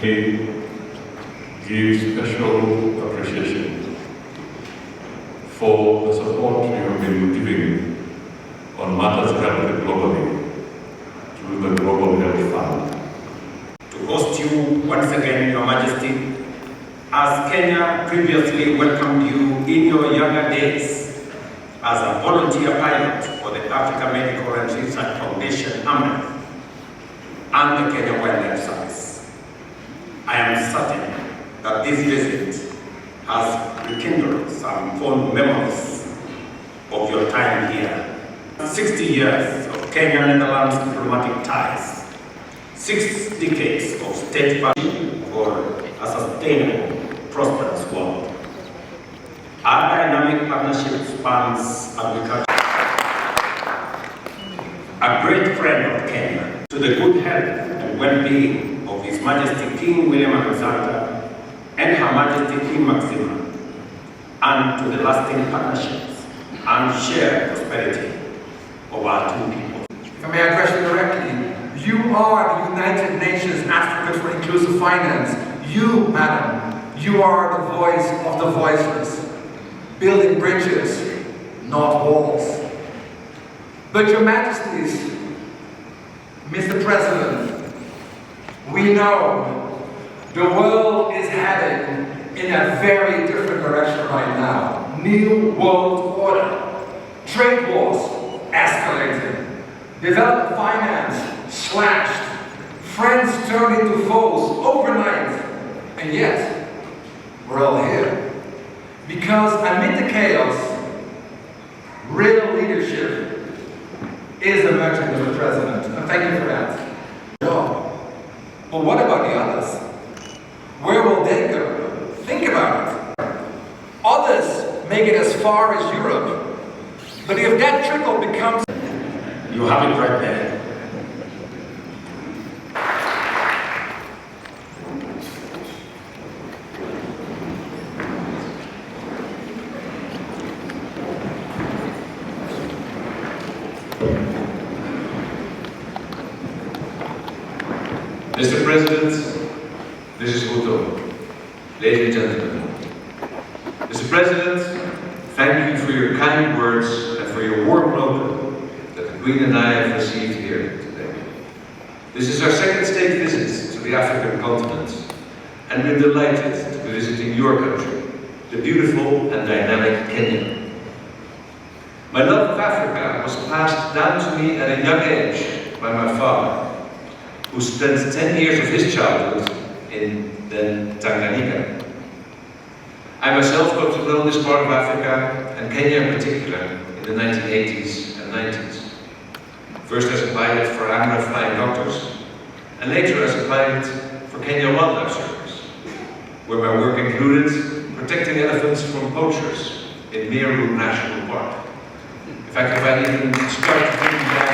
We give special appreciation for the support you have been giving on matters held globally through the Global Health Fund. To host you once again, Your Majesty, as Kenya previously welcomed you in your younger days as a volunteer pilot for the Africa Medical and Research Foundation, AMREF, and the Kenya Wildlife Service. I am certain that this visit has rekindled some fond memories of your time here. 60 years of Kenya-Netherlands diplomatic ties, 6 decades of state partnership for a sustainable, prosperous world. Our dynamic partnership spans agriculture. A great friend of Kenya, to the good health and well-being of His Majesty King Willem-Alexander and Her Majesty Queen Maxima, and to the lasting partnerships and shared prosperity of our two people. If I may I question directly, you are the United Nations Advocate for Inclusive Finance. You, madam, you are the voice of the voiceless, building bridges, not walls. But Your Majesties, Mr. President, we know the world is heading in a very different direction right now. New world order, trade wars escalating, development finance slashed, friends turned into foes overnight, and yet we're all here. Because amid the chaos, real leadership is emerging, Mr. President, and thank you for that. But what about the others? Where will they go? Think about it. Others make it as far as Europe. But if that trickle becomes... You have it right there. Mr. President, Mrs. Ruto, ladies and gentlemen. Mr. President, thank you for your kind words and for your warm welcome that the Queen and I have received here today. This is our second state visit to the African continent, and we're delighted to be visiting your country, the beautiful and dynamic Kenya. My love of Africa was passed down to me at a young age by my father, who spent 10 years of his childhood in then Tanganyika. I myself got to know this part of Africa, and Kenya in particular, in the 1980s and 90s. First as a pilot for AMREF flying doctors, and later as a pilot for Kenya Wildlife Service, where my work included protecting elephants from poachers in Meru National Park. In fact, if I even start thinking back,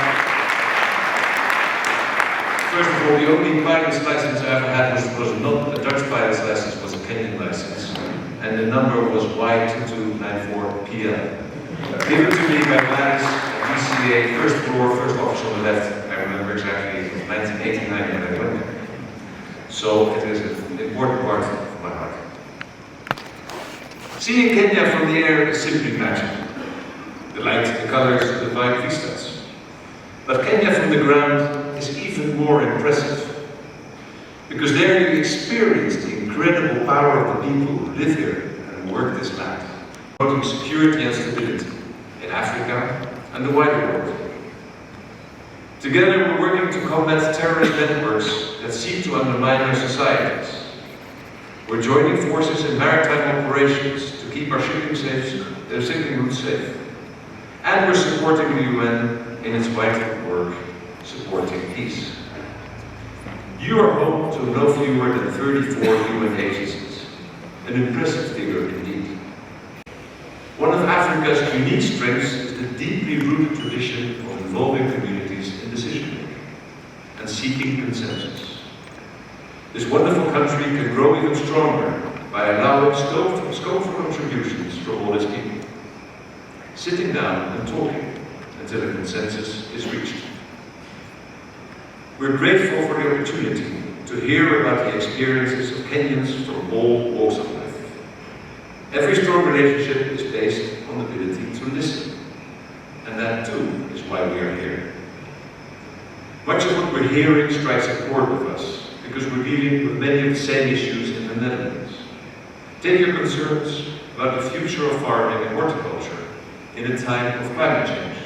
first of all, the only pilot's license I ever had was not a Dutch pilot's license, was a Kenyan license. And the number was Y2294PL. Given to me by Gladys at DCA, first floor, first office on the left. I remember exactly, it was 1989 when I went there. So it is an important part of my heart. Seeing Kenya from the air is simply magic. The light, the colors, the vibrant vistas. But Kenya from the ground is even more impressive, because there you experience the incredible power of the people who live here and work this land, promoting security and stability in Africa and the wider world. Together we're working to combat terrorist networks that seek to undermine our societies. We're joining forces in maritime operations to keep our shipping routes safe. And we're supporting the UN in its vital work supporting peace. You are home to no fewer than 34 UN agencies, an impressive figure indeed. One of Africa's unique strengths is the deeply rooted tradition of involving communities in decision-making and seeking consensus. This wonderful country can grow even stronger by allowing scope for contributions from all its people, sitting down and talking until a consensus is reached. We're grateful for the opportunity to hear about the experiences of Kenyans from all walks of life. Every strong relationship is based on the ability to listen. And that too is why we are here. Much of what we're hearing strikes a chord with us, because we're dealing with many of the same issues in the Netherlands. Take your concerns about the future of farming and horticulture in a time of climate change.